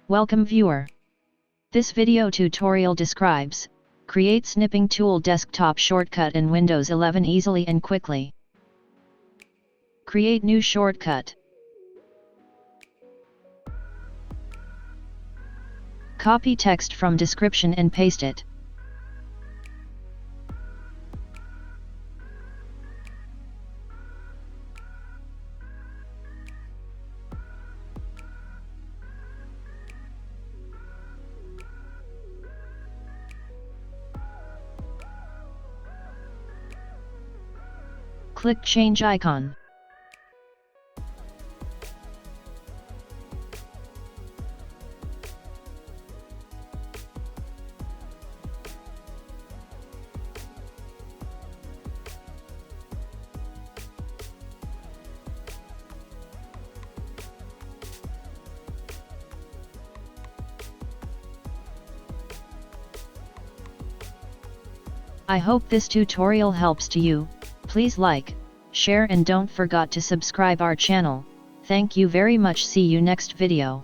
Welcome viewer. This video tutorial describes, create snipping tool desktop shortcut in Windows 11 easily and quickly. Create new shortcut. Copy text from description and paste it. Click Change icon. I hope this tutorial helps to you. Please like, share and don't forget to subscribe our channel. Thank you very much. See you next video.